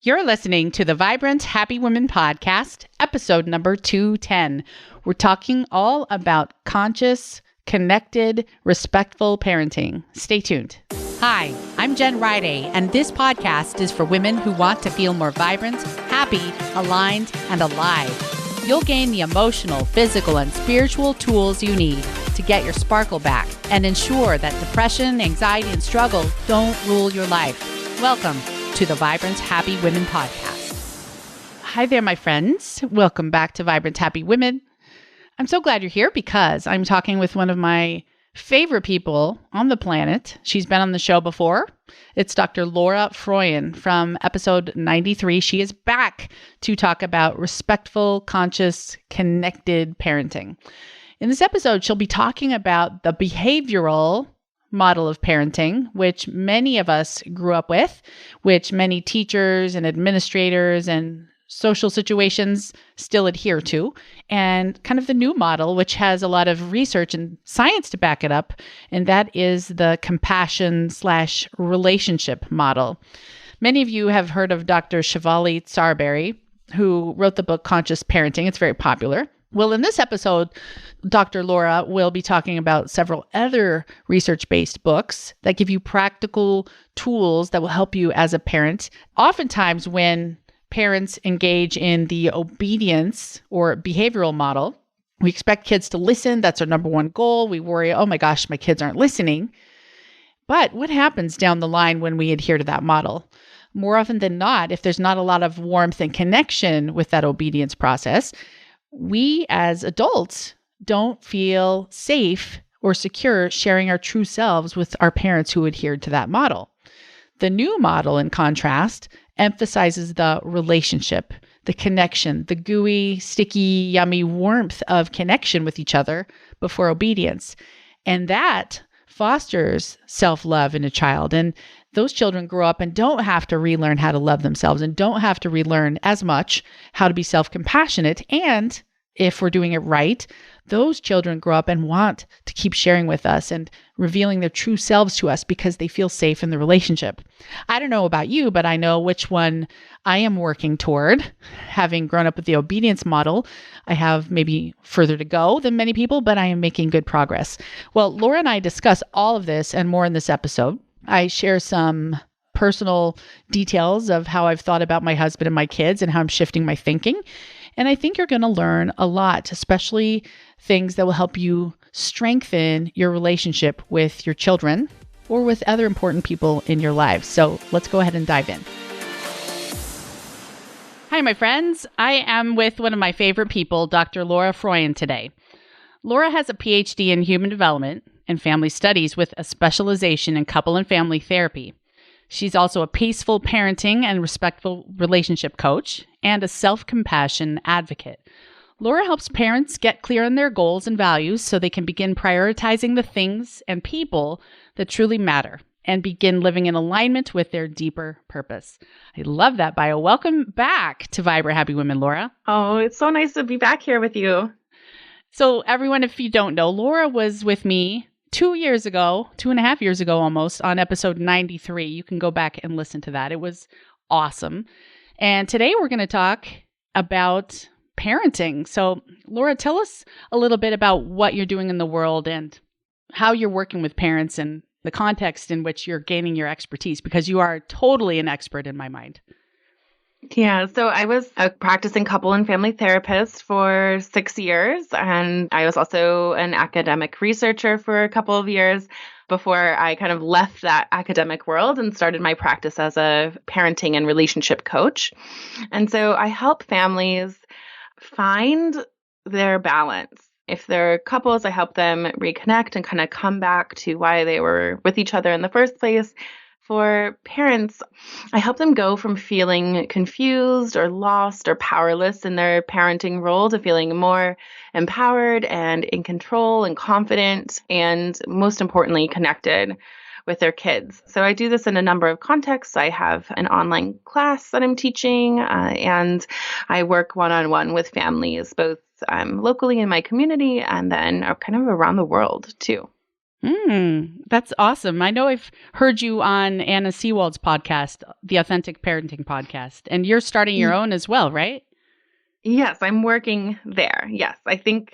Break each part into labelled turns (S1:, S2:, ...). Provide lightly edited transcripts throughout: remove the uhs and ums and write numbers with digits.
S1: You're listening to the Vibrant Happy Women podcast, episode number 210. We're talking all about conscious, connected, respectful parenting. Stay tuned. Hi, I'm Jen Riday, and this podcast is for women who want to feel more vibrant, happy, aligned, and alive. You'll gain the emotional, physical, and spiritual tools you need to get your sparkle back and ensure that depression, anxiety, and struggle don't rule your life. Welcome to the Vibrant Happy Women podcast. Hi there, my friends. Welcome back to Vibrant Happy Women. I'm so glad you're here because I'm talking with one of my favorite people on the planet. She's been on the show before. It's Dr. Laura Froyen from episode 93. She is back to talk about respectful, conscious, connected parenting. In this episode, she'll be talking about the behavioral model of parenting, which many of us grew up with, which many teachers and administrators and social situations still adhere to, and kind of the new model, which has a lot of research and science to back it up, and that is the compassion/relationship model. Many of you have heard of Dr. Shivali Tsarberry, who wrote the book Conscious Parenting. It's very popular. Well, in this episode, Dr. Laura will be talking about several other research-based books that give you practical tools that will help you as a parent. Oftentimes, when parents engage in the obedience or behavioral model, we expect kids to listen. That's our number one goal. We worry, oh my gosh, my kids aren't listening. But what happens down the line when we adhere to that model? More often than not, if there's not a lot of warmth and connection with that obedience process, we as adults don't feel safe or secure sharing our true selves with our parents who adhered to that model. The new model, in contrast, emphasizes the relationship, the connection, the gooey, sticky, yummy warmth of connection with each other before obedience. And that fosters self-love in a child. And those children grow up and don't have to relearn how to love themselves and don't have to relearn as much how to be self-compassionate. And if we're doing it right, those children grow up and want to keep sharing with us and revealing their true selves to us because they feel safe in the relationship. I don't know about you, but I know which one I am working toward. Having grown up with the obedience model, I have maybe further to go than many people, but I am making good progress. Well, Laura and I discuss all of this and more in this episode. I share some personal details of how I've thought about my husband and my kids and how I'm shifting my thinking. And I think you're going to learn a lot, especially things that will help you strengthen your relationship with your children or with other important people in your lives. So let's go ahead and dive in. Hi, my friends. I am with one of my favorite people, Dr. Laura Froyen, today. Laura has a PhD in human development and family studies with a specialization in couple and family therapy. She's also a peaceful parenting and respectful relationship coach and a self-compassion advocate. Laura helps parents get clear on their goals and values so they can begin prioritizing the things and people that truly matter and begin living in alignment with their deeper purpose. I love that bio. Welcome back to Vibrant Happy Women, Laura.
S2: Oh, it's so nice to be back here with you.
S1: So everyone, if you don't know, Laura was with me 2.5 years ago almost, on episode 93. You can go back and listen to that. It was awesome. And today we're going to talk about parenting. So Laura, tell us a little bit about what you're doing in the world and how you're working with parents and the context in which you're gaining your expertise, because you are totally an expert in my mind.
S2: Yeah, so I was a practicing couple and family therapist for 6 years, and I was also an academic researcher for a couple of years before I kind of left that academic world and started my practice as a parenting and relationship coach. And so I help families find their balance. If they're couples, I help them reconnect and kind of come back to why they were with each other in the first place. For parents, I help them go from feeling confused or lost or powerless in their parenting role to feeling more empowered and in control and confident and, most importantly, connected with their kids. So I do this in a number of contexts. I have an online class that I'm teaching, and I work one-on-one with families, both locally in my community and then kind of around the world too.
S1: That's awesome. I know I've heard you on Anna Sewald's podcast, the Authentic Parenting podcast, and you're starting your own as well, right?
S2: Yes, I'm working there. Yes, I think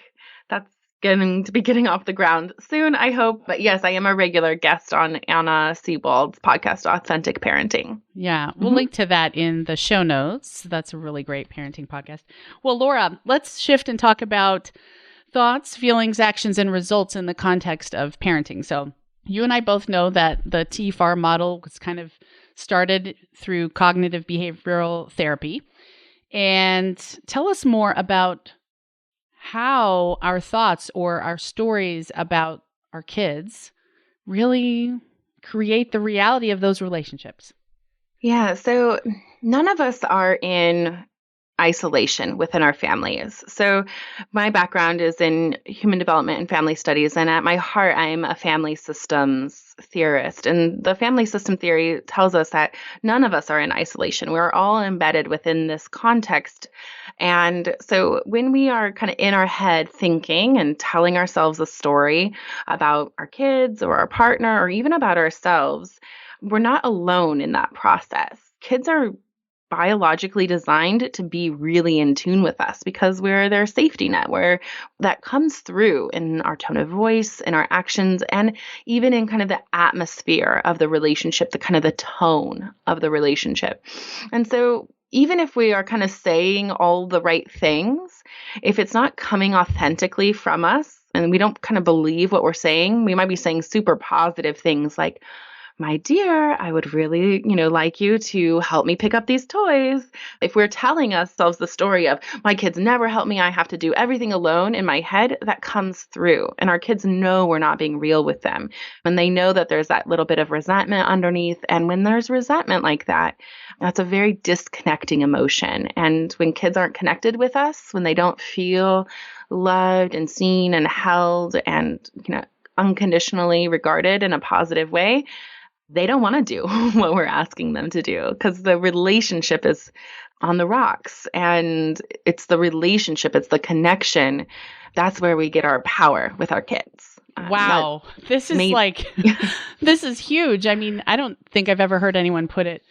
S2: that's going to be getting off the ground soon, I hope. But yes, I am a regular guest on Anna Sewald's podcast, Authentic Parenting.
S1: Yeah, we'll link to that in the show notes. That's a really great parenting podcast. Well, Laura, let's shift and talk about thoughts, feelings, actions, and results in the context of parenting. So you and I both know that the TFAR model was kind of started through cognitive behavioral therapy. And tell us more about how our thoughts or our stories about our kids really create the reality of those relationships.
S2: Yeah, so none of us are in isolation within our families. So, my background is in human development and family studies, and at my heart, I'm a family systems theorist. And the family system theory tells us that none of us are in isolation. We're all embedded within this context. And so, when we are kind of in our head thinking and telling ourselves a story about our kids or our partner or even about ourselves, we're not alone in that process. Kids are biologically designed to be really in tune with us because we're their safety net, where that comes through in our tone of voice, in our actions, and even in kind of the atmosphere of the relationship, the kind of the tone of the relationship. And so even if we are kind of saying all the right things, if it's not coming authentically from us and we don't kind of believe what we're saying, we might be saying super positive things like, my dear, I would really, like you to help me pick up these toys. If we're telling ourselves the story of my kids never help me, I have to do everything alone in my head, that comes through. And our kids know we're not being real with them. And they know that there's that little bit of resentment underneath. And when there's resentment like that, that's a very disconnecting emotion. And when kids aren't connected with us, when they don't feel loved and seen and held and, unconditionally regarded in a positive way, they don't want to do what we're asking them to do because the relationship is on the rocks, and it's the relationship, it's the connection. That's where we get our power with our kids.
S1: Wow. This is this is huge. I mean, I don't think I've ever heard anyone put it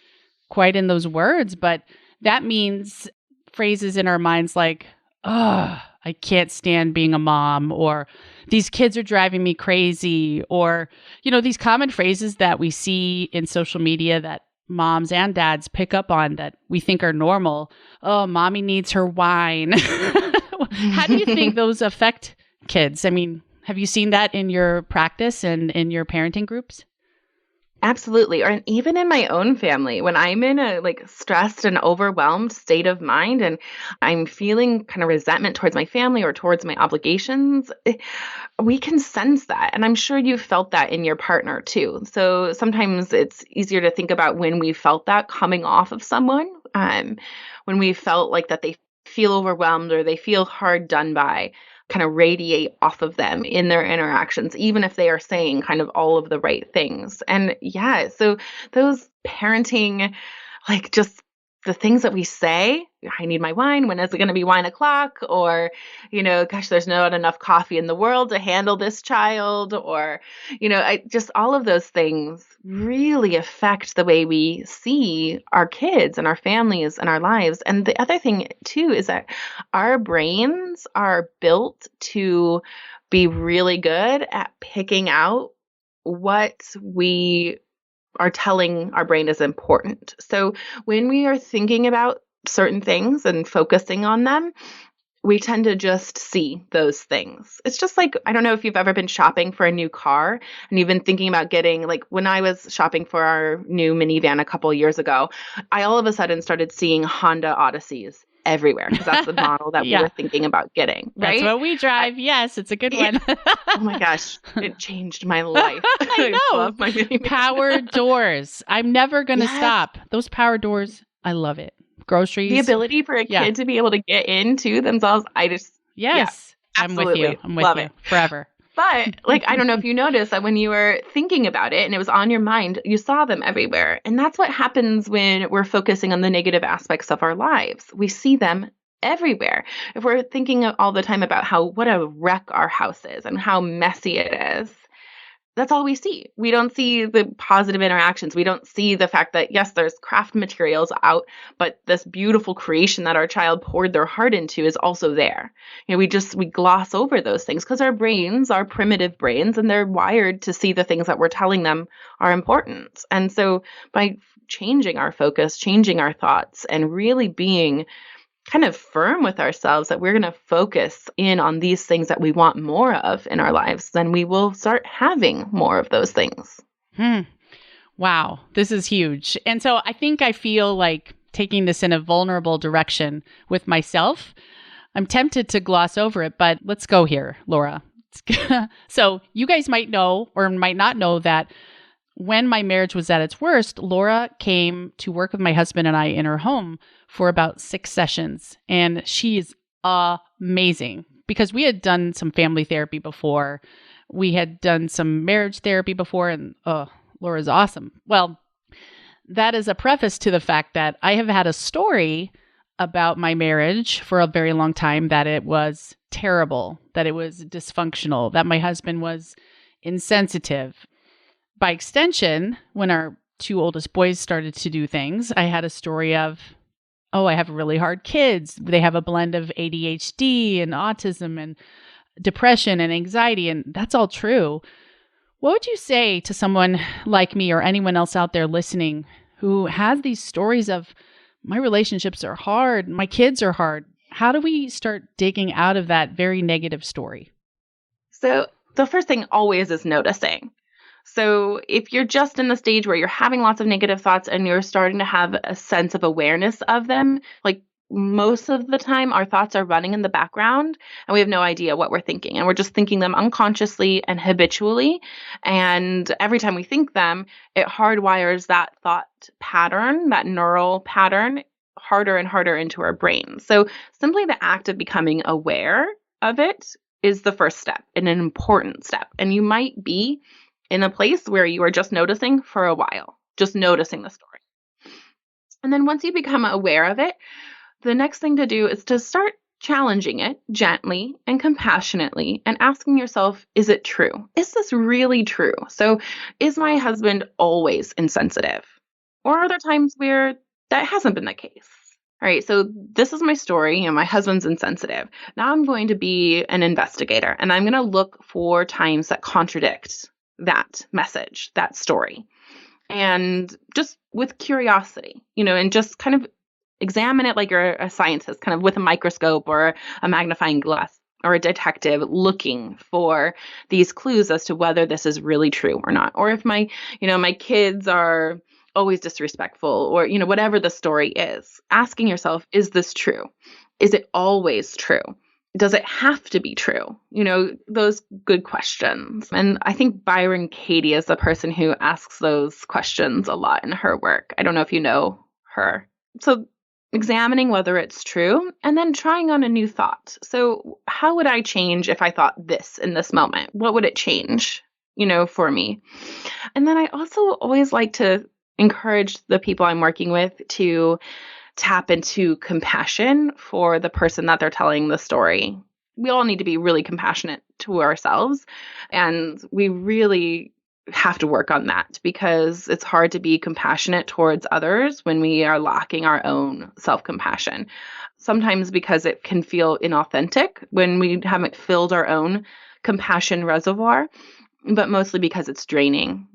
S1: quite in those words, but that means phrases in our minds like, oh, I can't stand being a mom, or these kids are driving me crazy, or, these common phrases that we see in social media that moms and dads pick up on that we think are normal. Oh, mommy needs her wine. How do you think those affect kids? I mean, have you seen that in your practice and in your parenting groups?
S2: Absolutely. Or even in my own family, when I'm in a stressed and overwhelmed state of mind and I'm feeling kind of resentment towards my family or towards my obligations, we can sense that. And I'm sure you felt that in your partner too. So sometimes it's easier to think about when we felt that coming off of someone, when we felt like that they feel overwhelmed or they feel hard done by, kind of radiate off of them in their interactions, even if they are saying kind of all of the right things. And yeah, so those parenting, just the things that we say, I need my wine. When is it going to be wine o'clock? Or, gosh, there's not enough coffee in the world to handle this child. Or, just all of those things really affect the way we see our kids and our families and our lives. And the other thing too is that our brains are built to be really good at picking out what we are telling our brain is important. So when we are thinking about certain things and focusing on them, we tend to just see those things. It's just like, I don't know if you've ever been shopping for a new car and you've been thinking about getting, when I was shopping for our new minivan a couple of years ago, I all of a sudden started seeing Honda Odysseys everywhere because that's the model that we were thinking about getting. Right?
S1: That's what we drive. Yes, it's a good one.
S2: Oh my gosh, it changed my life.
S1: I know.
S2: Love my minivan.
S1: Power doors. I'm never going to stop. Those power doors, I love it. Groceries.
S2: The ability for a kid to be able to get into themselves,
S1: Yes, I'm with you. I'm with you forever.
S2: But I don't know if you noticed that when you were thinking about it and it was on your mind, you saw them everywhere. And that's what happens when we're focusing on the negative aspects of our lives. We see them everywhere. If we're thinking all the time about what a wreck our house is and how messy it is, that's all we see. We don't see the positive interactions. We don't see the fact that, yes, there's craft materials out, but this beautiful creation that our child poured their heart into is also there. We gloss over those things because our brains are primitive brains and they're wired to see the things that we're telling them are important. And so by changing our focus, changing our thoughts, and really being kind of firm with ourselves that we're going to focus in on these things that we want more of in our lives, then we will start having more of those things.
S1: Wow, this is huge. And so I think I feel like taking this in a vulnerable direction with myself. I'm tempted to gloss over it, but let's go here, Laura. So you guys might know or might not know that when my marriage was at its worst, Laura came to work with my husband and I in her home for about 6 sessions. And she is amazing because we had done some family therapy before. We had done some marriage therapy before, and Laura's awesome. Well, that is a preface to the fact that I have had a story about my marriage for a very long time, that it was terrible, that it was dysfunctional, that my husband was insensitive. By extension, when our 2 oldest boys started to do things, I had a story of, I have really hard kids. They have a blend of ADHD and autism and depression and anxiety, and that's all true. What would you say to someone like me or anyone else out there listening who has these stories of, my relationships are hard, my kids are hard? How do we start digging out of that very negative story?
S2: So the first thing always is noticing. So if you're just in the stage where you're having lots of negative thoughts and you're starting to have a sense of awareness of them, like most of the time our thoughts are running in the background and we have no idea what we're thinking. And we're just thinking them unconsciously and habitually. And every time we think them, it hardwires that thought pattern, that neural pattern, harder and harder into our brain. So simply the act of becoming aware of it is the first step and an important step. And you might be in a place where you are just noticing for a while, just noticing the story. And then once you become aware of it, the next thing to do is to start challenging it gently and compassionately and asking yourself, is it true? Is this really true? So is my husband always insensitive? Or are there times where that hasn't been the case? All right, so this is my story. My husband's insensitive. Now I'm going to be an investigator and I'm going to look for times that contradict that message, that story. And just with curiosity, and just kind of examine it like you're a scientist, kind of with a microscope or a magnifying glass or a detective looking for these clues as to whether this is really true or not. Or if my kids are always disrespectful or, whatever the story is, asking yourself, is this true? Is it always true? Does it have to be true? Those good questions. And I think Byron Katie is the person who asks those questions a lot in her work. I don't know if you know her. So examining whether it's true and then trying on a new thought. So how would I change if I thought this in this moment? What would it change, for me? And then I also always like to encourage the people I'm working with to tap into compassion for the person that they're telling the story. We all need to be really compassionate to ourselves, and we really have to work on that because it's hard to be compassionate towards others when we are lacking our own self-compassion. Sometimes because it can feel inauthentic when we haven't filled our own compassion reservoir, but mostly because it's draining.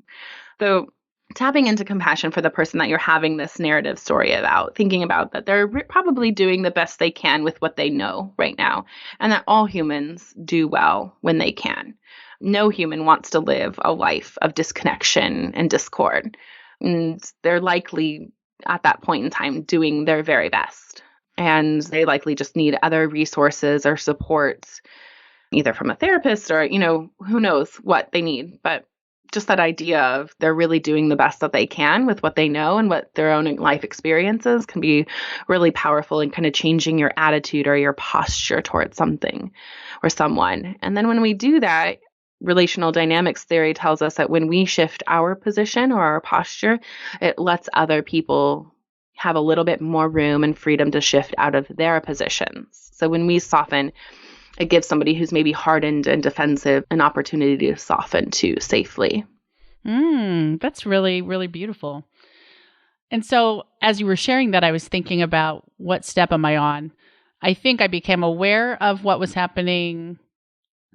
S2: So tapping into compassion for the person that you're having this narrative story about, thinking about that they're probably doing the best they can with what they know right now, and that all humans do well when they can. No human wants to live a life of disconnection and discord, and they're likely at that point in time doing their very best, and they likely just need other resources or support, either from a therapist or, who knows what they need, but just that idea of they're really doing the best that they can with what they know and what their own life experiences can be really powerful in kind of changing your attitude or your posture towards something or someone. And then when we do that, relational dynamics theory tells us that when we shift our position or our posture, it lets other people have a little bit more room and freedom to shift out of their positions. So when we soften it gives somebody who's maybe hardened and defensive an opportunity to soften too safely.
S1: That's really, really beautiful. And so as you were sharing that, I was thinking about what step am I on? I think I became aware of what was happening.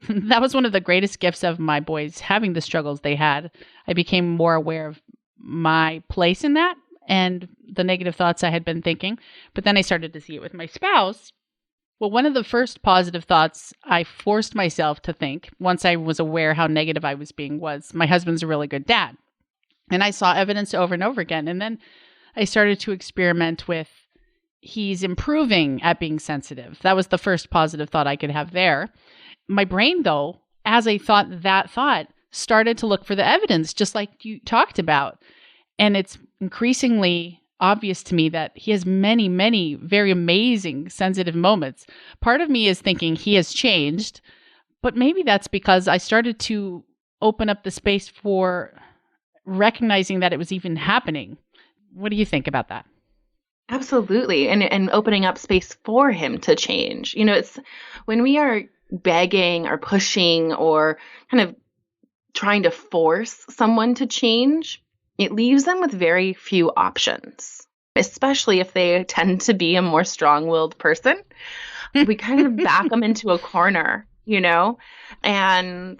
S1: That was one of the greatest gifts of my boys having the struggles they had. I became more aware of my place in that and the negative thoughts I had been thinking. But then I started to see it with my spouse. Well, one of the first positive thoughts I forced myself to think once I was aware how negative I was being was, my husband's a really good dad. And I saw evidence over and over again. And then I started to experiment with, he's improving at being sensitive. That was the first positive thought I could have there. My brain, though, as I thought that thought, started to look for the evidence, just like you talked about. And it's increasingly obvious to me that he has many, many very amazing sensitive moments. Part of me is thinking he has changed, but maybe that's because I started to open up the space for recognizing that it was even happening. What do you think about that?
S2: Absolutely. And opening up space for him to change. It's when we are begging or pushing or kind of trying to force someone to change, it leaves them with very few options, especially if they tend to be a more strong-willed person. We kind of back them into a corner, and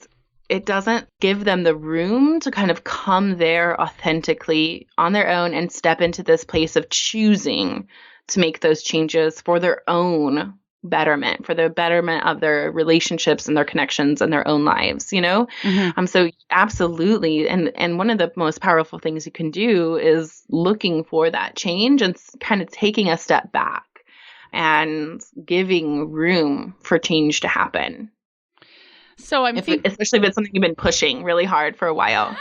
S2: it doesn't give them the room to kind of come there authentically on their own and step into this place of choosing to make those changes for their own betterment, for the betterment of their relationships and their connections and their own lives, So absolutely. And one of the most powerful things you can do is looking for that change and kind of taking a step back and giving room for change to happen.
S1: So
S2: especially if it's something you've been pushing really hard for a while.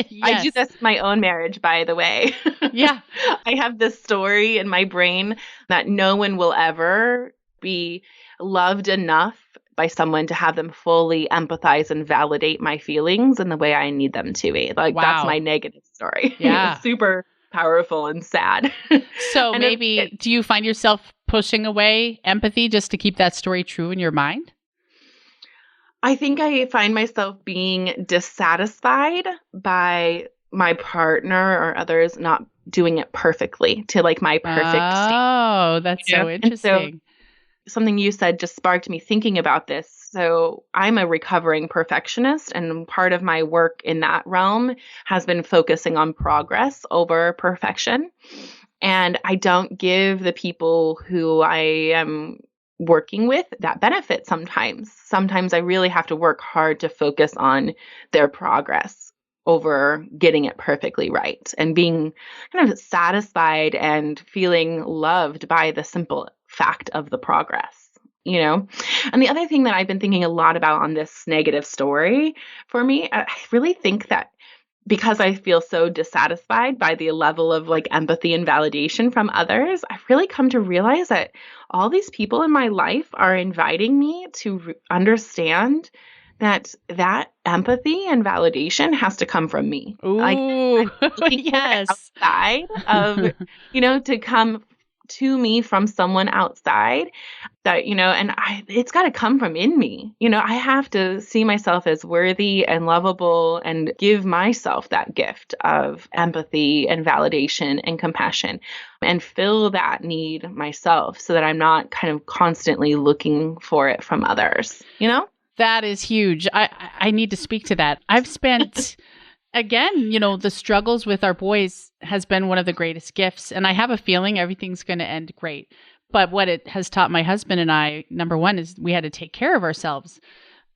S1: Yes.
S2: I do this in my own marriage, by the way.
S1: Yeah.
S2: I have this story in my brain that no one will ever be loved enough by someone to have them fully empathize and validate my feelings in the way I need them to be. Like, that's my negative story.
S1: Yeah.
S2: It's super powerful and sad.
S1: So maybe, do you find yourself pushing away empathy just to keep that story true in your mind?
S2: I think I find myself being dissatisfied by my partner or others not doing it perfectly to like my perfect state.
S1: Oh, that's so interesting.
S2: So something you said just sparked me thinking about this. So I'm a recovering perfectionist, and part of my work in that realm has been focusing on progress over perfection. And I don't give the people who I am working with that benefit sometimes. Sometimes I really have to work hard to focus on their progress over getting it perfectly right and being kind of satisfied and feeling loved by the simple fact of the progress, And the other thing that I've been thinking a lot about on this negative story for me, I really think that because I feel so dissatisfied by the level of like empathy and validation from others, I've really come to realize that all these people in my life are inviting me to understand that empathy and validation has to come from me.
S1: Ooh,
S2: like,
S1: yes.
S2: Outside of, to come to me from someone outside that, and it's got to come from in me. I have to see myself as worthy and lovable and give myself that gift of empathy and validation and compassion and fill that need myself so that I'm not kind of constantly looking for it from others,
S1: That is huge. I need to speak to that. I've spent again, the struggles with our boys has been one of the greatest gifts. And I have a feeling everything's going to end great. But what it has taught my husband and I, number one, is we had to take care of ourselves.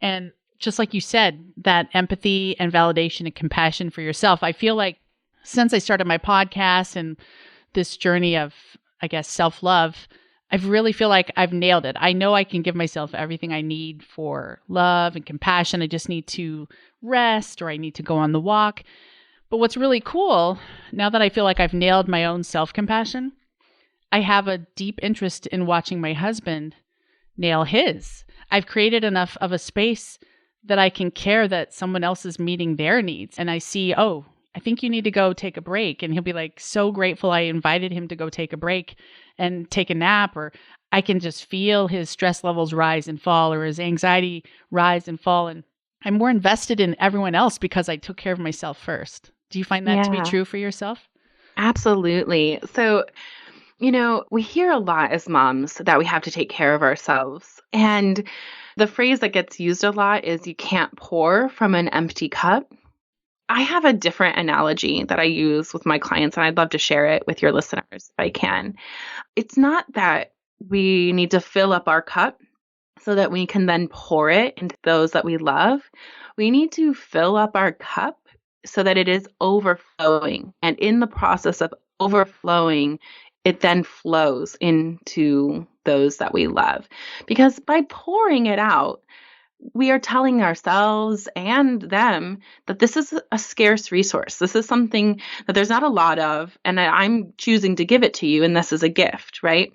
S1: And just like you said, that empathy and validation and compassion for yourself. I feel like since I started my podcast and this journey of, I guess, self-love, I really feel like I've nailed it. I know I can give myself everything I need for love and compassion. I just need to rest or I need to go on the walk. But what's really cool, now that I feel like I've nailed my own self-compassion, I have a deep interest in watching my husband nail his. I've created enough of a space that I can care that someone else is meeting their needs. And I see, I think you need to go take a break. And he'll be like, so grateful I invited him to go take a break and take a nap. Or I can just feel his stress levels rise and fall, or his anxiety rise and fall. And I'm more invested in everyone else because I took care of myself first. Do you find that to be
S2: Yeah,
S1: true for yourself?
S2: absolutely. So, we hear a lot as moms that we have to take care of ourselves. And the phrase that gets used a lot is you can't pour from an empty cup. I have a different analogy that I use with my clients, and I'd love to share it with your listeners if I can. It's not that we need to fill up our cup so that we can then pour it into those that we love. We need to fill up our cup so that it is overflowing. And in the process of overflowing, it then flows into those that we love. Because by pouring it out, we are telling ourselves and them that this is a scarce resource. This is something that there's not a lot of, and I'm choosing to give it to you, and this is a gift, right?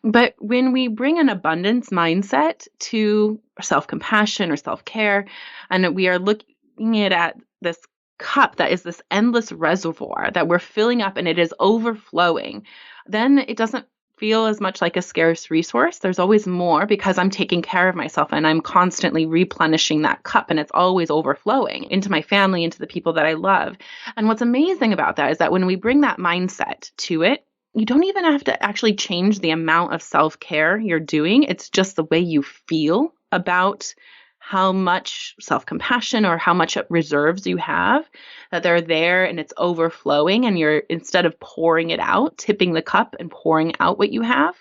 S2: But when we bring an abundance mindset to self-compassion or self-care, and we are looking at this cup that is this endless reservoir that we're filling up and it is overflowing, then it doesn't feel as much like a scarce resource. There's always more because I'm taking care of myself and I'm constantly replenishing that cup, and it's always overflowing into my family, into the people that I love. And what's amazing about that is that when we bring that mindset to it, you don't even have to actually change the amount of self-care you're doing. It's just the way you feel about how much self-compassion or how much reserves you have, that they're there and it's overflowing, and you're, instead of pouring it out, tipping the cup and pouring out what you have,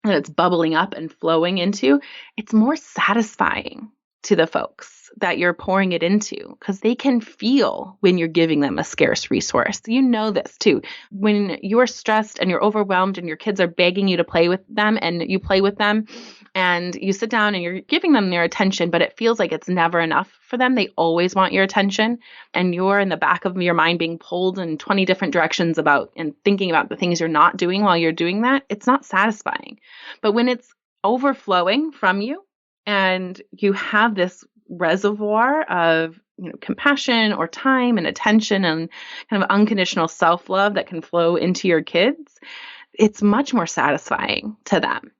S2: and it's bubbling up and flowing into, it's more satisfying to the folks that you're pouring it into, because they can feel when you're giving them a scarce resource. You know this too. When you're stressed and you're overwhelmed and your kids are begging you to play with them and you play with them and you sit down and you're giving them their attention, but it feels like it's never enough for them. They always want your attention, and you're in the back of your mind being pulled in 20 different directions about and thinking about the things you're not doing while you're doing that. It's not satisfying. But when it's overflowing from you and you have this reservoir of compassion or time and attention and kind of unconditional self-love that can flow into your kids, it's much more satisfying to them.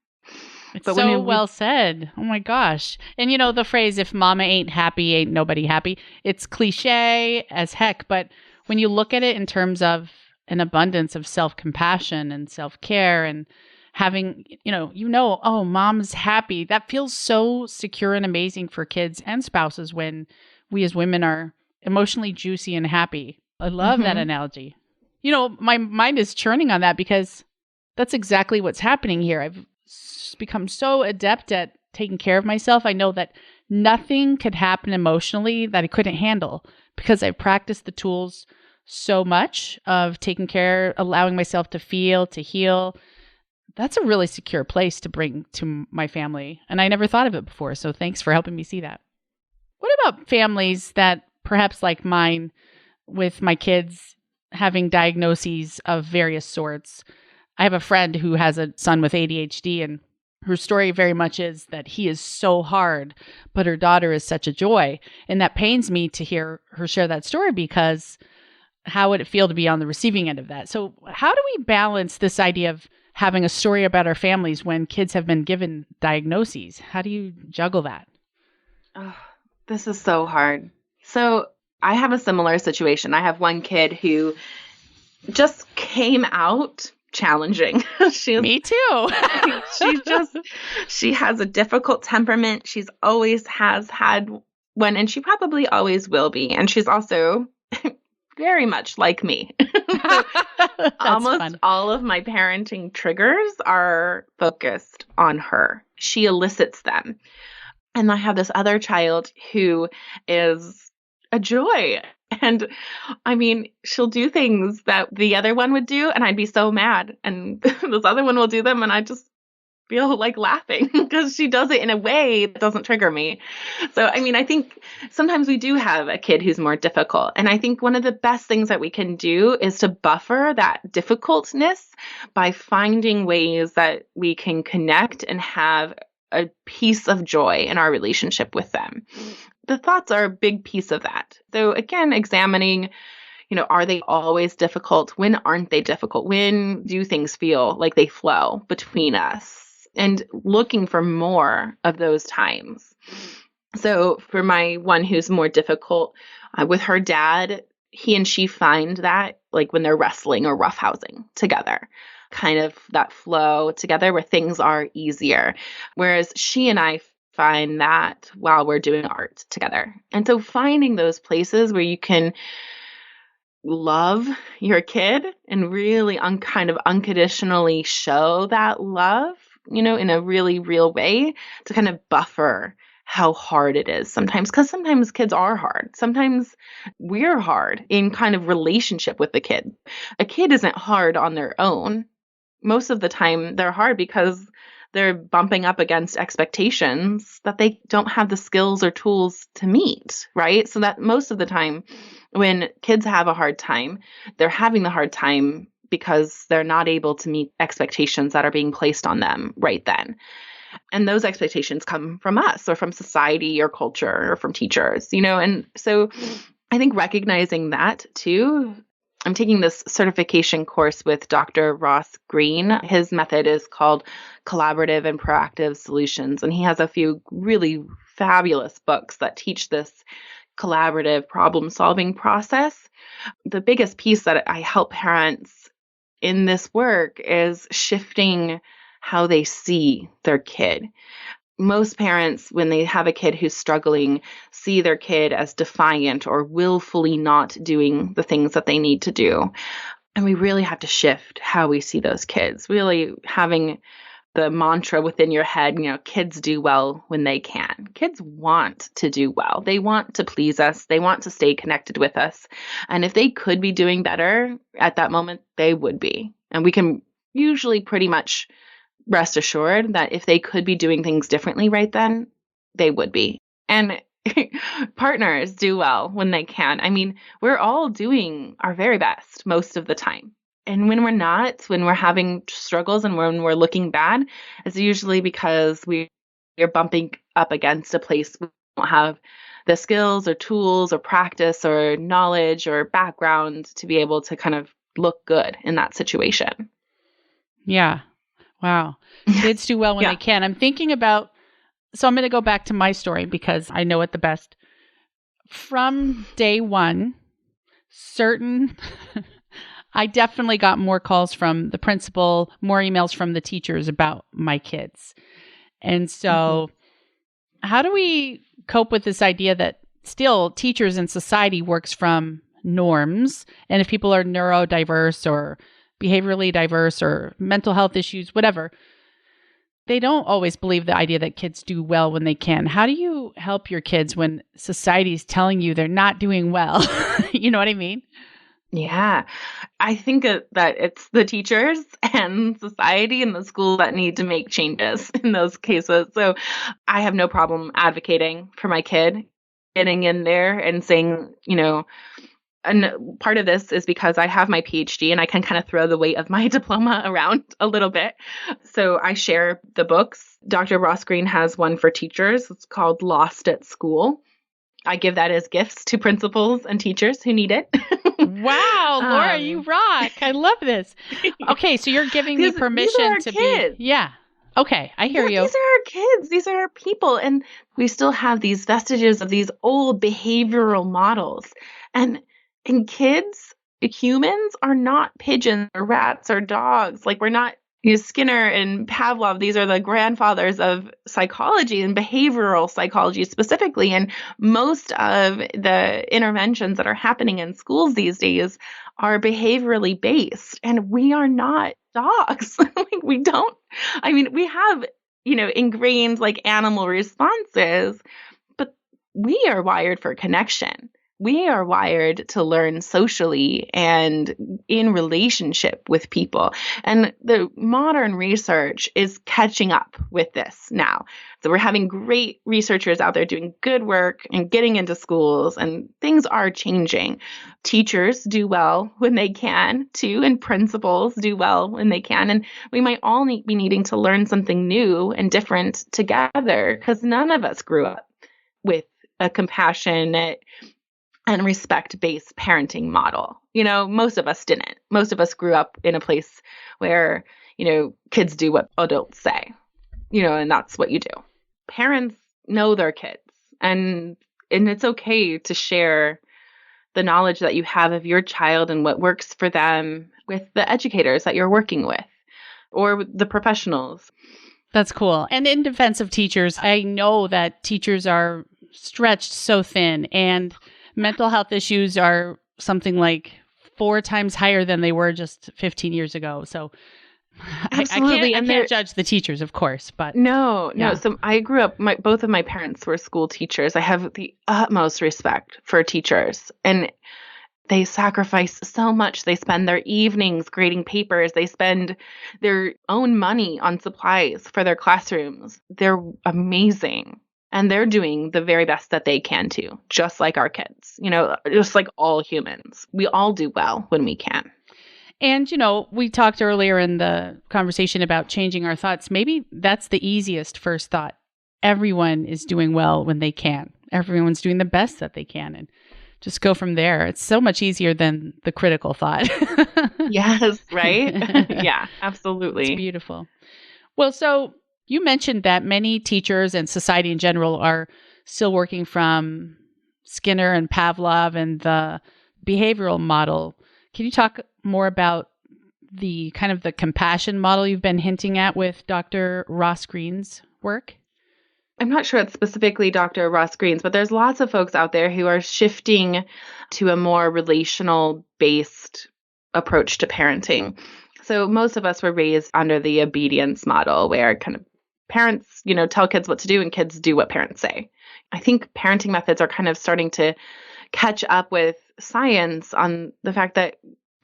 S1: It's
S2: But
S1: so well said. Oh my gosh. And the phrase, if mama ain't happy, ain't nobody happy. It's cliche as heck, but when you look at it in terms of an abundance of self-compassion and self-care and having, oh, mom's happy, that feels so secure and amazing for kids and spouses when we as women are emotionally juicy and happy. I love that analogy. My mind is churning on that because that's exactly what's happening here. I've become so adept at taking care of myself. I know that nothing could happen emotionally that I couldn't handle because I've practiced the tools so much of taking care, allowing myself to feel, to heal. That's a really secure place to bring to my family. And I never thought of it before. So thanks for helping me see that. What about families that perhaps like mine, with my kids having diagnoses of various sorts? I have a friend who has a son with ADHD, and her story very much is that he is so hard, but her daughter is such a joy. And that pains me to hear her share that story, because how would it feel to be on the receiving end of that? So how do we balance this idea of having a story about our families when kids have been given diagnoses? How do you juggle that?
S2: Oh, this is so hard. So I have a similar situation. I have one kid who just came out challenging.
S1: Me too.
S2: She has a difficult temperament. She's always has had one, and she probably always will be. And she's also very much like me. So almost
S1: fun.
S2: all of my parenting triggers are focused on her. She elicits them. And I have this other child who is a joy. And I mean, she'll do things that the other one would do, and I'd be so mad. And this other one will do them, and I just feel like laughing because she does it in a way that doesn't trigger me. So, I mean, I think sometimes we do have a kid who's more difficult. And I think one of the best things that we can do is to buffer that difficultness by finding ways that we can connect and have a piece of joy in our relationship with them. The thoughts are a big piece of that. So again, examining, Are they always difficult? When aren't they difficult? When do things feel like they flow between us? And looking for more of those times. So for my one who's more difficult, with her dad, he and she find that like when they're wrestling or roughhousing together, kind of that flow together where things are easier. Whereas she and I find that while we're doing art together. And so finding those places where you can love your kid and really kind of unconditionally show that love, in a really real way to kind of buffer how hard it is sometimes. Because sometimes kids are hard. Sometimes we're hard in kind of relationship with the kid. A kid isn't hard on their own. Most of the time they're hard because they're bumping up against expectations that they don't have the skills or tools to meet, right? So that most of the time when kids have a hard time, they're having the hard time because they're not able to meet expectations that are being placed on them right then. And those expectations come from us or from society or culture or from teachers, And so I think recognizing that too. I'm taking this certification course with Dr. Ross Green. His method is called Collaborative and Proactive Solutions. And he has a few really fabulous books that teach this collaborative problem solving process. The biggest piece that I help parents in this work is shifting how they see their kid. Most parents, when they have a kid who's struggling, see their kid as defiant or willfully not doing the things that they need to do. And we really have to shift how we see those kids, really having the mantra within your head, kids do well when they can. Kids want to do well. They want to please us. They want to stay connected with us. And if they could be doing better at that moment, they would be. And we can usually pretty much rest assured that if they could be doing things differently right then, they would be. And partners do well when they can. I mean, we're all doing our very best most of the time. And when we're not, when we're having struggles and when we're looking bad, it's usually because we're bumping up against a place we don't have the skills or tools or practice or knowledge or background to be able to kind of look good in that situation.
S1: Yeah. Wow. Kids do well when they can. I'm thinking about, so I'm going to go back to my story because I know it the best. From day one, I definitely got more calls from the principal, more emails from the teachers about my kids. And so how do we cope with this idea that still teachers and society works from norms? And if people are neurodiverse or behaviorally diverse or mental health issues, whatever, they don't always believe the idea that kids do well when they can. How do you help your kids when society's telling you they're not doing well? You know what I mean?
S2: Yeah, I think that it's the teachers and society and the school that need to make changes in those cases. So I have no problem advocating for my kid, getting in there and saying, and part of this is because I have my PhD and I can kind of throw the weight of my diploma around a little bit. So I share the books. Dr. Ross Green has one for teachers. It's called Lost at School. I give that as gifts to principals and teachers who need it.
S1: Wow, Laura, you rock. I love this. Okay, so you're giving me permission to
S2: kids.
S1: be. Yeah. Okay, I hear you.
S2: These are our kids. These are our people. And we still have these vestiges of these old behavioral models. And kids, humans are not pigeons or rats or dogs. Like we're not, Skinner and Pavlov, these are the grandfathers of psychology and behavioral psychology specifically. And most of the interventions that are happening in schools these days are behaviorally based. And we are not dogs. We have, ingrained like animal responses, but we are wired for connection. We are wired to learn socially and in relationship with people. And the modern research is catching up with this now. So we're having great researchers out there doing good work and getting into schools, and things are changing. Teachers do well when they can too, and principals do well when they can. And we might all be needing to learn something new and different together because none of us grew up with a compassionate, and respect-based parenting model. Most of us didn't. Most of us grew up in a place where, kids do what adults say, and that's what you do. Parents know their kids, and it's okay to share the knowledge that you have of your child and what works for them with the educators that you're working with or the professionals.
S1: That's cool. And in defense of teachers, I know that teachers are stretched so thin, and mental health issues are something like 4 times higher than they were just 15 years ago. So
S2: Absolutely.
S1: I can't judge the teachers, of course, but
S2: no.
S1: yeah.
S2: So I grew up, both of my parents were school teachers. I have the utmost respect for teachers, and they sacrifice so much. They spend their evenings grading papers. They spend their own money on supplies for their classrooms. They're amazing. And they're doing the very best that they can too, just like our kids, just like all humans. We all do well when we can.
S1: And, we talked earlier in the conversation about changing our thoughts. Maybe that's the easiest first thought. Everyone is doing well when they can. Everyone's doing the best that they can. And just go from there. It's so much easier than the critical thought.
S2: Yes, right? Yeah, absolutely.
S1: It's beautiful. Well, so you mentioned that many teachers and society in general are still working from Skinner and Pavlov and the behavioral model. Can you talk more about the kind of the compassion model you've been hinting at with Dr. Ross Greene's work?
S2: I'm not sure it's specifically Dr. Ross Greene's, but there's lots of folks out there who are shifting to a more relational-based approach to parenting. So most of us were raised under the obedience model where kind of parents, tell kids what to do and kids do what parents say. I think parenting methods are kind of starting to catch up with science on the fact that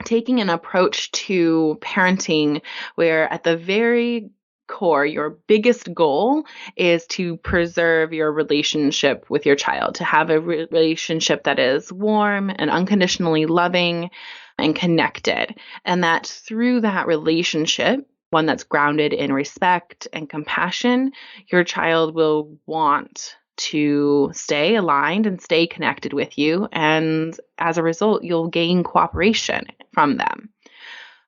S2: taking an approach to parenting where at the very core, your biggest goal is to preserve your relationship with your child, to have a relationship that is warm and unconditionally loving and connected. And that through that relationship, one that's grounded in respect and compassion, your child will want to stay aligned and stay connected with you. And as a result, you'll gain cooperation from them.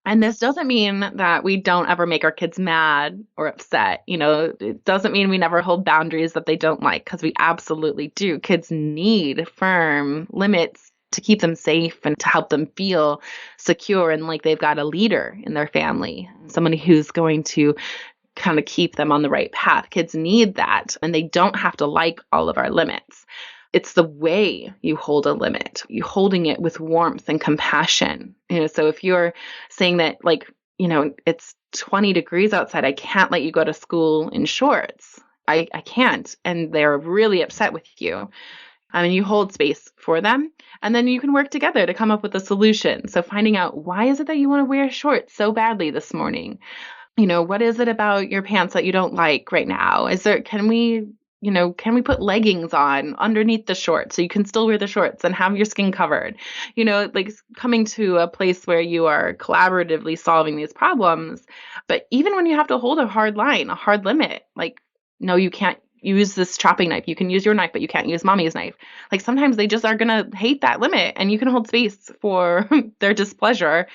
S2: And this doesn't mean that we don't ever make our kids mad or upset. It doesn't mean we never hold boundaries that they don't like, because we absolutely do. Kids need firm limits to keep them safe and to help them feel secure and like they've got a leader in their family, somebody who's going to kind of keep them on the right path. Kids need that, and they don't have to like all of our limits. It's the way you hold a limit, you holding it with warmth and compassion. So if you're saying that, it's 20 degrees outside, I can't let you go to school in shorts. I can't. And they're really upset with you. You hold space for them, and then you can work together to come up with a solution. So finding out, why is it that you want to wear shorts so badly this morning? What is it about your pants that you don't like right now? Can we put leggings on underneath the shorts so you can still wear the shorts and have your skin covered? Coming to a place where you are collaboratively solving these problems. But even when you have to hold a hard line, a hard limit, no, you can't use this chopping knife. You can use your knife, but you can't use mommy's knife. Sometimes they just are going to hate that limit, and you can hold space for their displeasure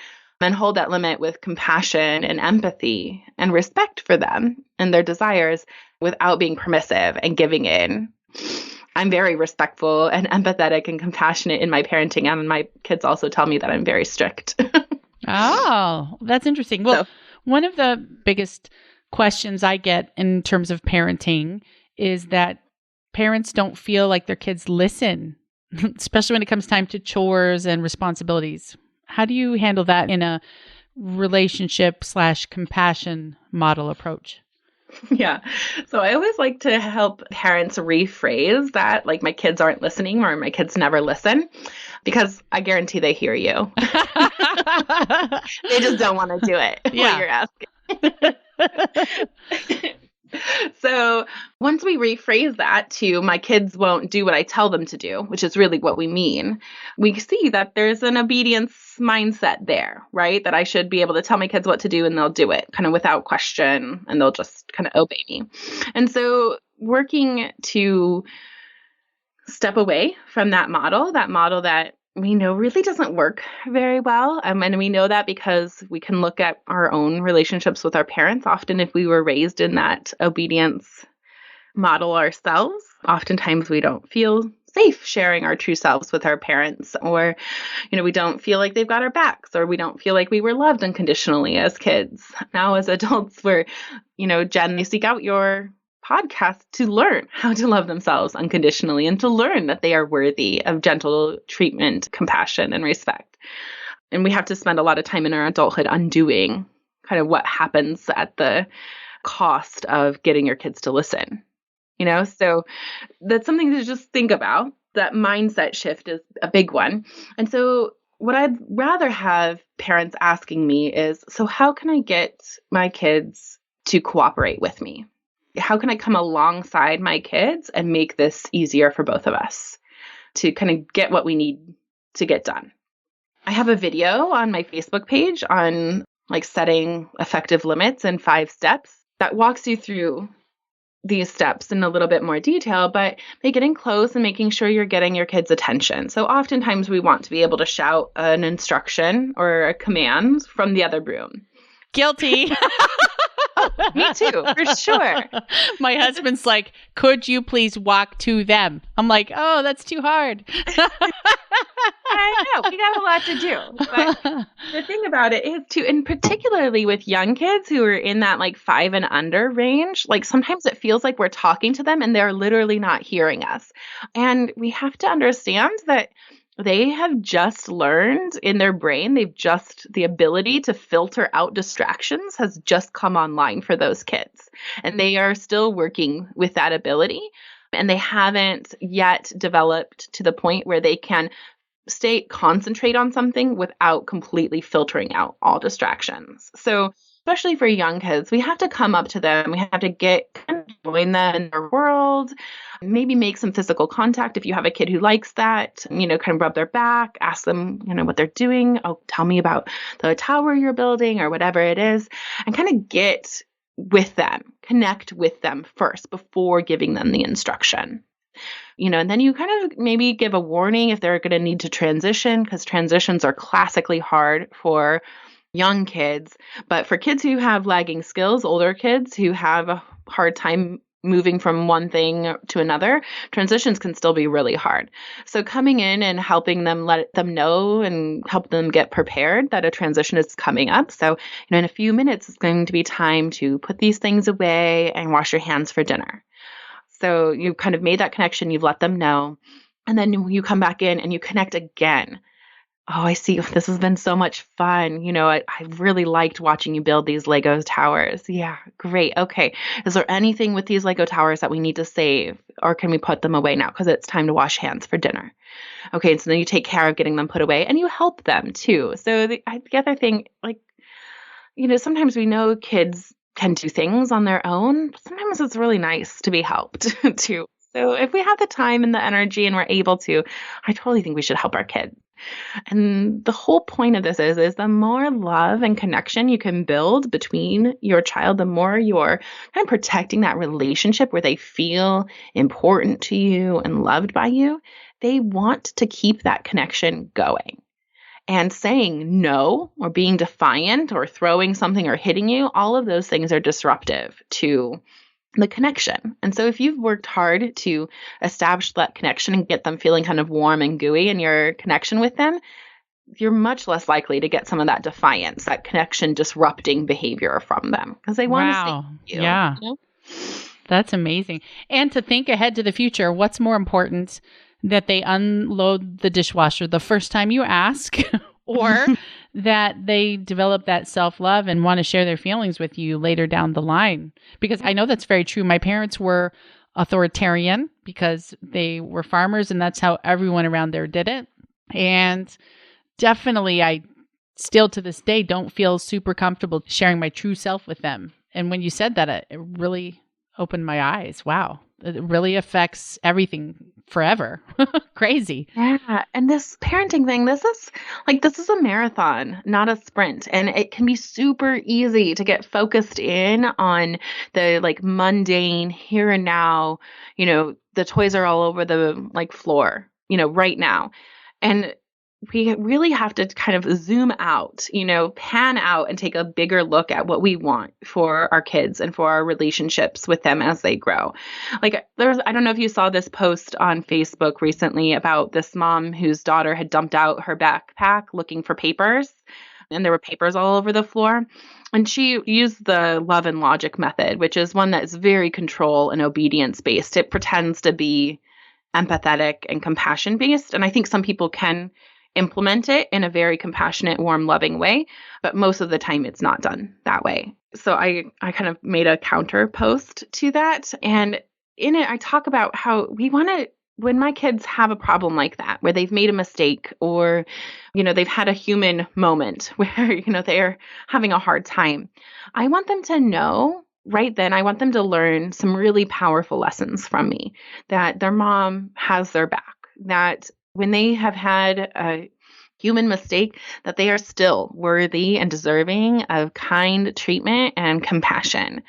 S2: and hold that limit with compassion and empathy and respect for them and their desires without being permissive and giving in. I'm very respectful and empathetic and compassionate in my parenting, and my kids also tell me that I'm very strict.
S1: Oh, that's interesting. Well, one of the biggest questions I get in terms of parenting is that parents don't feel like their kids listen, especially when it comes time to chores and responsibilities. How do you handle that in a relationship/compassion model approach?
S2: Yeah. So I always like to help parents rephrase that, my kids aren't listening or my kids never listen, because I guarantee they hear you. They just don't want to do it.
S1: Yeah.
S2: What you're asking. So once we rephrase that to my kids won't do what I tell them to do, which is really what we mean, we see that there's an obedience mindset there, right? That I should be able to tell my kids what to do and they'll do it kind of without question, and they'll just kind of obey me. And so working to step away from that model that we know really doesn't work very well. And we know that because we can look at our own relationships with our parents. Often, if we were raised in that obedience model ourselves, oftentimes we don't feel safe sharing our true selves with our parents, or, we don't feel like they've got our backs, or we don't feel like we were loved unconditionally as kids. Now, as adults, we're, Jen, you seek out your podcast to learn how to love themselves unconditionally and to learn that they are worthy of gentle treatment, compassion, and respect. And we have to spend a lot of time in our adulthood undoing kind of what happens at the cost of getting your kids to listen. So that's something to just think about. That mindset shift is a big one. And so what I'd rather have parents asking me is, so how can I get my kids to cooperate with me? How can I come alongside my kids and make this easier for both of us to kind of get what we need to get done? I have a video on my Facebook page on setting effective limits in 5 steps that walks you through these steps in a little bit more detail, but by getting close and making sure you're getting your kids' attention. So oftentimes we want to be able to shout an instruction or a command from the other room.
S1: Guilty.
S2: Oh, me too, for sure.
S1: My husband's like, could you please walk to them? I'm like, oh, that's too hard.
S2: I know, we got a lot to do. But the thing about it is too, and particularly with young kids who are in that 5 and under range, sometimes it feels like we're talking to them and they're literally not hearing us. And we have to understand that they have just learned in their brain, the ability to filter out distractions has just come online for those kids. And they are still working with that ability. And they haven't yet developed to the point where they can concentrate on something without completely filtering out all distractions. So especially for young kids, we have to come up to them. We have to join them in their world, maybe make some physical contact. If you have a kid who likes that, kind of rub their back, ask them, what they're doing. Oh, tell me about the tower you're building or whatever it is, and kind of get with them, connect with them first before giving them the instruction. And then you kind of maybe give a warning if they're going to need to transition, because transitions are classically hard for young kids. But for kids who have lagging skills, older kids who have a hard time moving from one thing to another, transitions can still be really hard. So coming in and helping them, let them know and help them get prepared that a transition is coming up. So, in a few minutes, it's going to be time to put these things away and wash your hands for dinner. So you've kind of made that connection, you've let them know, and then you come back in and you connect again. Oh, I see. This has been so much fun. I really liked watching you build these Lego towers. Yeah, great. Okay. Is there anything with these Lego towers that we need to save, or can we put them away now because it's time to wash hands for dinner? Okay. And so then you take care of getting them put away and you help them too. So the other thing, sometimes we know kids can do things on their own, but sometimes it's really nice to be helped too. So if we have the time and the energy and we're able to, I totally think we should help our kids. And the whole point of this is the more love and connection you can build between your child, the more you're kind of protecting that relationship where they feel important to you and loved by you. They want to keep that connection going. And saying no or being defiant or throwing something or hitting you, all of those things are disruptive to the connection. And so if you've worked hard to establish that connection and get them feeling kind of warm and gooey in your connection with them, you're much less likely to get some of that defiance, that connection disrupting behavior from them because they want to stay with you.
S1: Yeah. That's amazing. And to think ahead to the future, what's more important, that they unload the dishwasher the first time you ask or that they develop that self-love and want to share their feelings with you later down the line? Because I know that's very true. My parents were authoritarian because they were farmers and that's how everyone around there did it. And definitely I still to this day don't feel super comfortable sharing my true self with them. And when you said that, it really opened my eyes. Wow. It really affects everything forever. Crazy.
S2: Yeah. And this parenting thing, this is a marathon, not a sprint. And it can be super easy to get focused in on the like mundane here and now, the toys are all over the like floor, right now. And we really have to kind of zoom out, pan out and take a bigger look at what we want for our kids and for our relationships with them as they grow. Like I don't know if you saw this post on Facebook recently about this mom whose daughter had dumped out her backpack looking for papers, and there were papers all over the floor. And she used the love and logic method, which is one that is very control and obedience based. It pretends to be empathetic and compassion based. And I think some people can implement it in a very compassionate, warm, loving way, but most of the time it's not done that way. So I kind of made a counter post to that. And in it, I talk about how we want to, when my kids have a problem like that, where they've made a mistake or, they've had a human moment where, they're having a hard time, I want them to know right then, I want them to learn some really powerful lessons from me, that their mom has their back, that when they have had a human mistake, that they are still worthy and deserving of kind treatment and compassion.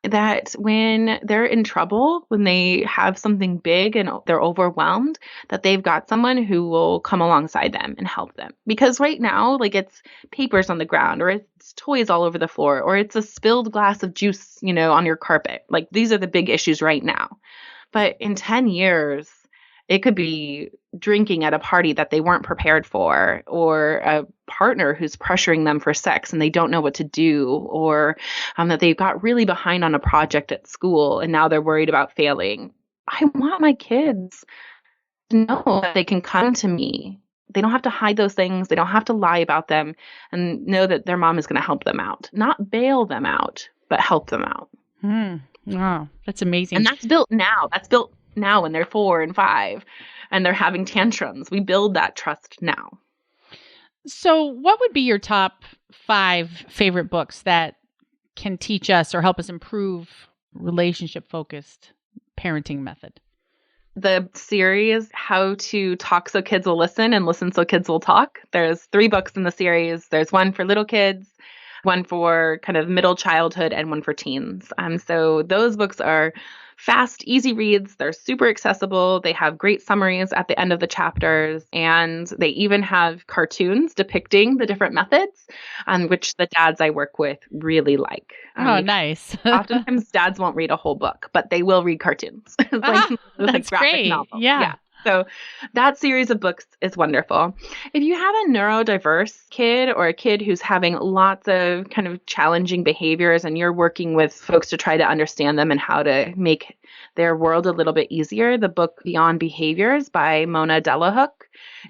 S2: That when they're in trouble, when they have something big and they're overwhelmed, that they've got someone who will come alongside them and help them. Because right now, like it's papers on the ground, or it's toys all over the floor, or it's a spilled glass of juice, on your carpet. Like these are the big issues right now. But in 10 years, it could be drinking at a party that they weren't prepared for, or a partner who's pressuring them for sex and they don't know what to do, or that they got really behind on a project at school and now they're worried about failing. I want my kids to know that they can come to me. They don't have to hide those things. They don't have to lie about them, and know that their mom is going to help them out. Not bail them out, but help them out.
S1: Wow, that's amazing.
S2: And that's built now. That's built now when they're 4 and 5 and they're having tantrums. We build that trust now.
S1: So what would be your top 5 favorite books that can teach us or help us improve relationship-focused parenting method?
S2: The series, How to Talk So Kids Will Listen and Listen So Kids Will Talk. There's 3 books in the series. There's one for little kids, one for kind of middle childhood, and one for teens. So those books are fast, easy reads. They're super accessible. They have great summaries at the end of the chapters. And they even have cartoons depicting the different methods, which the dads I work with really like.
S1: Oh, nice.
S2: Oftentimes dads won't read a whole book, but they will read cartoons.
S1: That's
S2: graphic
S1: great.
S2: novels.
S1: Yeah.
S2: So that series of books is wonderful. If you have a neurodiverse kid or a kid who's having lots of kind of challenging behaviors and you're working with folks to try to understand them and how to make their world a little bit easier, the book Beyond Behaviors by Mona Delahook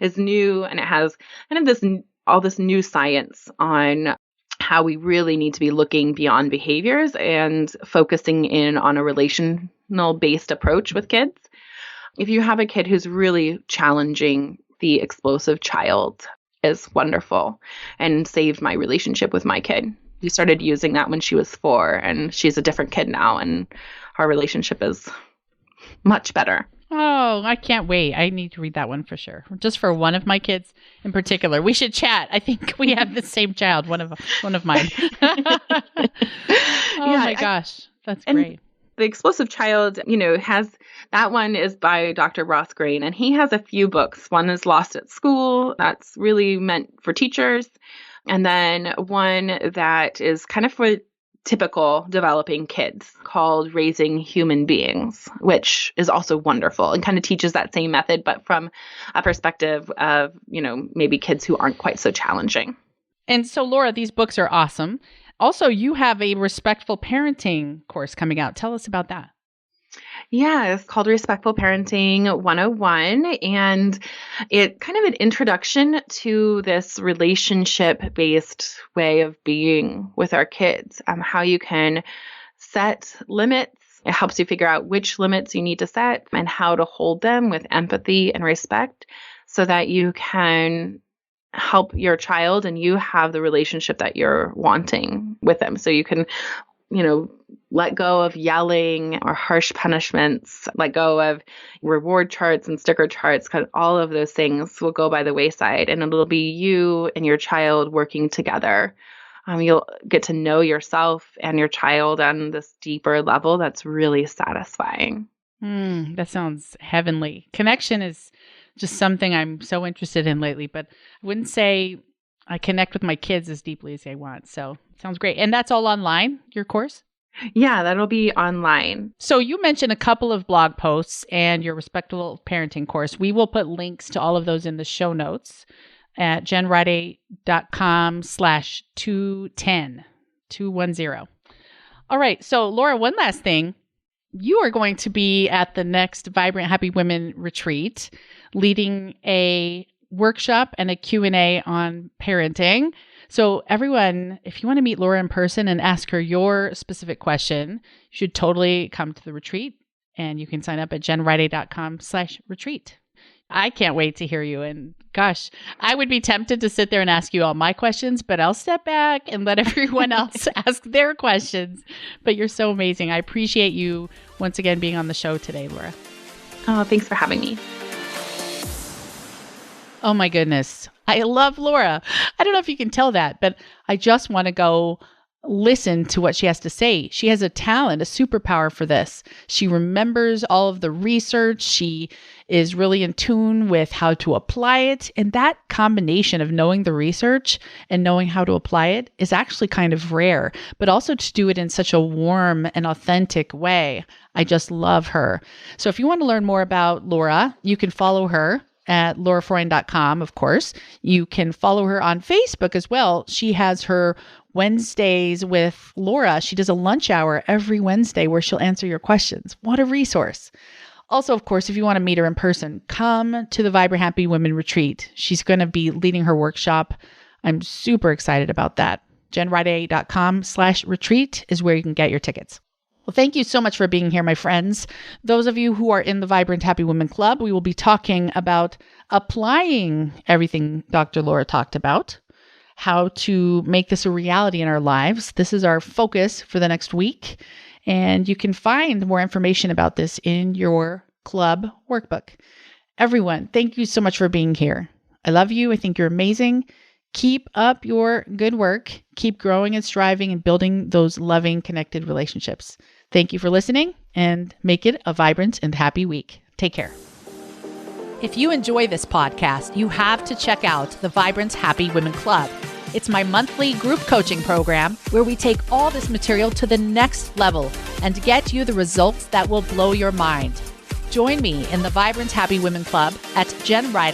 S2: is new, and it has kind of all this new science on how we really need to be looking beyond behaviors and focusing in on a relational-based approach with kids. If you have a kid who's really challenging, the explosive child is wonderful and saved my relationship with my kid. We started using that when she was 4, and she's a different kid now, and our relationship is much better.
S1: Oh, I can't wait. I need to read that one for sure. Just for one of my kids in particular. We should chat. I think we have the same child, one of mine. My gosh. That's great.
S2: The Explosive Child, has that one is by Dr. Ross Greene, and he has a few books. One is Lost at School. That's really meant for teachers. And then one that is kind of for typical developing kids called Raising Human Beings, which is also wonderful and kind of teaches that same method, but from a perspective of, maybe kids who aren't quite so challenging.
S1: And so, Laura, these books are awesome. Also, you have a respectful parenting course coming out. Tell us about that.
S2: Yeah, it's called Respectful Parenting 101, and it's kind of an introduction to this relationship-based way of being with our kids, how you can set limits. It helps you figure out which limits you need to set and how to hold them with empathy and respect so that you can help your child and you have the relationship that you're wanting with them. So you can let go of yelling or harsh punishments, let go of reward charts and sticker charts, because all of those things will go by the wayside, and it'll be you and your child working together. You'll get to know yourself and your child on this deeper level that's really satisfying.
S1: That sounds heavenly. Connection is just something I'm so interested in lately, but I wouldn't say I connect with my kids as deeply as I want. So it sounds great. And that's all online, your course?
S2: Yeah, that'll be online.
S1: So you mentioned a couple of blog posts and your Respectable Parenting course. We will put links to all of those in the show notes at jenriday.com/210. All right. So Laura, one last thing. You are going to be at the next Vibrant Happy Women retreat, leading a workshop and a Q&A on parenting. So everyone, if you want to meet Laura in person and ask her your specific question, you should totally come to the retreat, and you can sign up at jenriday.com/retreat. I can't wait to hear you. And gosh, I would be tempted to sit there and ask you all my questions, but I'll step back and let everyone else ask their questions. But you're so amazing. I appreciate you once again being on the show today, Laura.
S2: Oh, thanks for having me.
S1: Oh my goodness. I love Laura. I don't know if you can tell that, but I just want to go listen to what she has to say. She has a talent, a superpower for this. She remembers all of the research. She is really in tune with how to apply it. And that combination of knowing the research and knowing how to apply it is actually kind of rare, but also to do it in such a warm and authentic way. I just love her. So if you want to learn more about Laura, you can follow her at laurafroyen.com, of course. You can follow her on Facebook as well. She has her Wednesdays with Laura. She does a lunch hour every Wednesday where she'll answer your questions. What a resource. Also, of course, if you want to meet her in person, come to the Vibrant Happy Women Retreat. She's going to be leading her workshop. I'm super excited about that. jenriday.com/retreat is where you can get your tickets. Well, thank you so much for being here, my friends. Those of you who are in the Vibrant Happy Women Club, we will be talking about applying everything Dr. Laura talked about, how to make this a reality in our lives. This is our focus for the next week. And you can find more information about this in your club workbook. Everyone, thank you so much for being here. I love you. I think you're amazing. Keep up your good work. Keep growing and striving and building those loving, connected relationships. Thank you for listening, and make it a vibrant and happy week. Take care. If you enjoy this podcast, you have to check out the Vibrant Happy Women Club. It's my monthly group coaching program where we take all this material to the next level and get you the results that will blow your mind. Join me in the Vibrant Happy Women Club at jenriday.com.